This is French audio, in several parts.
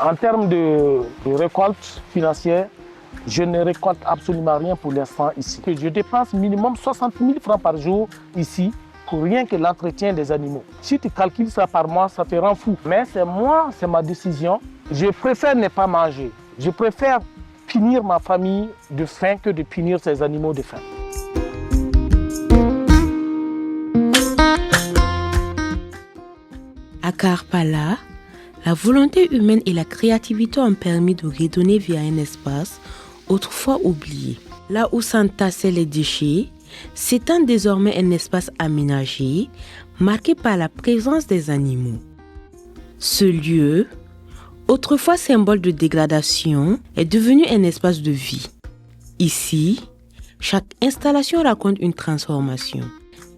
En termes de récolte financière, je ne récolte absolument rien pour l'instant ici. Je dépense minimum 60 000 francs par jour ici pour rien que l'entretien des animaux. Si tu calcules ça par mois, ça te rend fou. Mais c'est moi, c'est ma décision. Je préfère ne pas manger. Je préfère punir ma famille de faim que de punir ces animaux de faim. À Karpala, la volonté humaine et la créativité ont permis de redonner vie à un espace autrefois oublié. Là où s'entassaient les déchets, s'étend désormais un espace aménagé, marqué par la présence des animaux. Ce lieu, autrefois symbole de dégradation, est devenu un espace de vie. Ici, chaque installation raconte une transformation.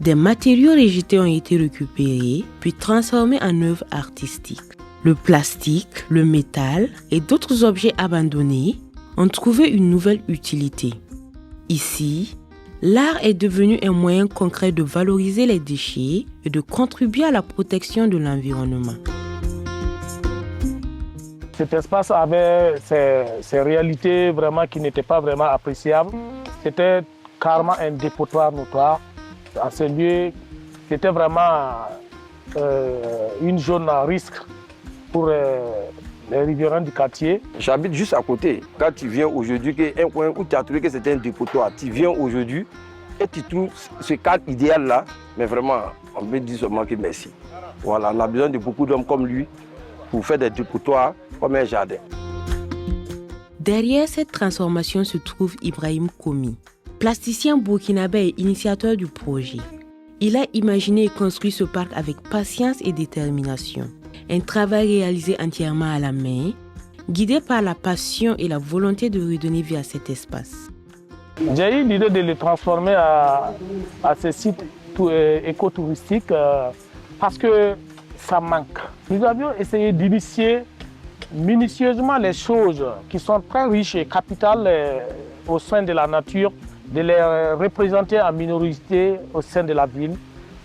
Des matériaux rejetés ont été récupérés, puis transformés en œuvres artistiques. Le plastique, le métal et d'autres objets abandonnés ont trouvé une nouvelle utilité. Ici, l'art est devenu un moyen concret de valoriser les déchets et de contribuer à la protection de l'environnement. Cet espace avait ces réalités vraiment qui n'étaient pas vraiment appréciables. C'était carrément un dépotoir notoire. À ce lieu, c'était vraiment une zone à risque pour les riverains du quartier. J'habite juste à côté. Quand tu viens aujourd'hui, un coin où tu as trouvé que c'était un dépotoir, tu viens aujourd'hui et tu trouves ce cadre idéal-là, mais vraiment, on peut dire seulement que merci. Voilà, on a besoin de beaucoup d'hommes comme lui pour faire des dépotoirs comme un jardin. Derrière cette transformation se trouve Ibrahim Komi, plasticien burkinabé et initiateur du projet. Il a imaginé et construit ce parc avec patience et détermination. Un travail réalisé entièrement à la main, guidé par la passion et la volonté de redonner vie à cet espace. J'ai eu l'idée de le transformer à ce site écotouristique parce que ça manque. Nous avions essayé d'initier minutieusement les choses qui sont très riches et capitales au sein de la nature, de les représenter en minorité au sein de la ville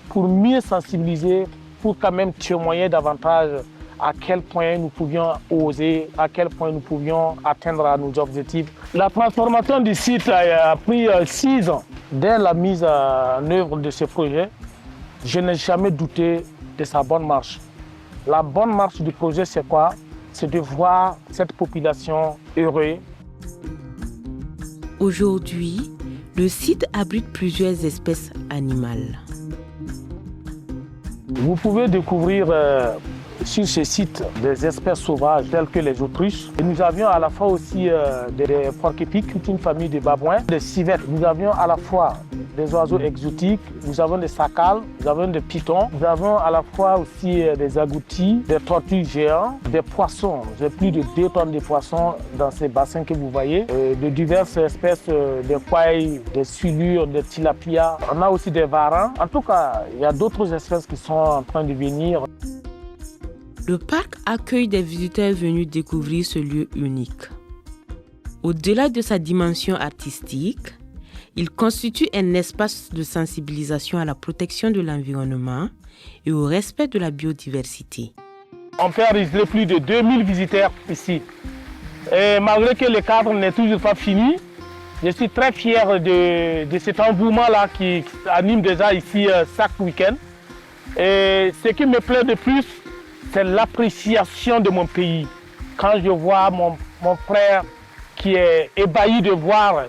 pour mieux sensibiliser, pour quand même témoigner davantage à quel point nous pouvions oser, à quel point nous pouvions atteindre nos objectifs. La transformation du site a pris 6 ans. Dès la mise en œuvre de ce projet, je n'ai jamais douté de sa bonne marche. La bonne marche du projet, c'est quoi? C'est de voir cette population heureuse. Aujourd'hui, le site abrite plusieurs espèces animales. Vous pouvez découvrir sur ce site des espèces sauvages telles que les autruches. Et nous avions à la fois aussi des porc-épics, toute une famille de babouins, des civettes. Nous avions à la fois des oiseaux exotiques, nous avons des sacals, nous avons des pitons, nous avons à la fois aussi des agoutis, des tortues géants, des poissons. J'ai plus de 2 tonnes de poissons dans ces bassins que vous voyez, de diverses espèces, des kouailles, des sulures, des tilapias. On a aussi des varans. En tout cas, il y a d'autres espèces qui sont en train de venir. Le parc accueille des visiteurs venus découvrir ce lieu unique. Au-delà de sa dimension artistique, il constitue un espace de sensibilisation à la protection de l'environnement et au respect de la biodiversité. On peut enregistrer plus de 2000 visiteurs ici. Et malgré que le cadre n'est toujours pas fini, je suis très fier de cet engouement-là qui anime déjà ici chaque week-end. Et ce qui me plaît de plus, c'est l'appréciation de mon pays. Quand je vois mon frère qui est ébahi de voir,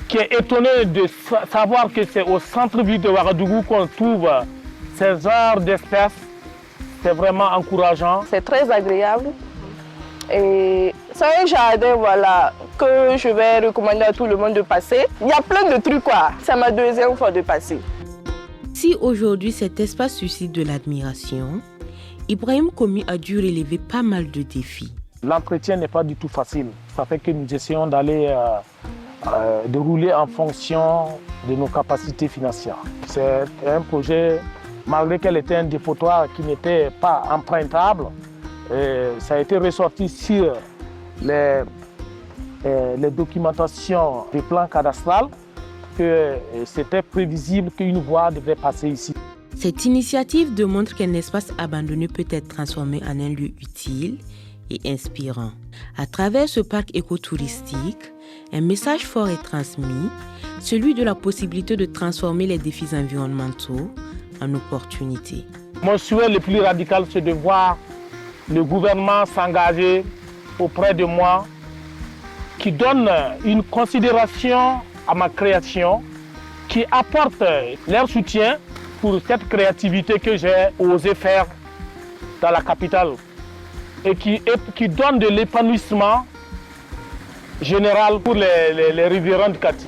qui est étonné de savoir que c'est au centre-ville de Ouagadougou qu'on trouve ces genres d'espèces, c'est vraiment encourageant. C'est très agréable et c'est un jardin voilà, que je vais recommander à tout le monde de passer. Il y a plein de trucs quoi, c'est ma 2e fois de passer. Si aujourd'hui cet espace suscite de l'admiration, Ibrahim Komi a dû relever pas mal de défis. L'entretien n'est pas du tout facile. Ça fait que nous essayons d'aller de rouler en fonction de nos capacités financières. C'est un projet, malgré qu'elle était un dépotoir qui n'était pas empruntable, ça a été ressorti sur les documentations des plans cadastrales que c'était prévisible qu'une voie devait passer ici. Cette initiative démontre qu'un espace abandonné peut être transformé en un lieu utile et inspirant. À travers ce parc écotouristique, un message fort est transmis, celui de la possibilité de transformer les défis environnementaux en opportunités. Mon souhait le plus radical, c'est de voir le gouvernement s'engager auprès de moi, qui donne une considération à ma création, qui apporte leur soutien pour cette créativité que j'ai osé faire dans la capitale et qui donne de l'épanouissement général pour les riverains de Kati.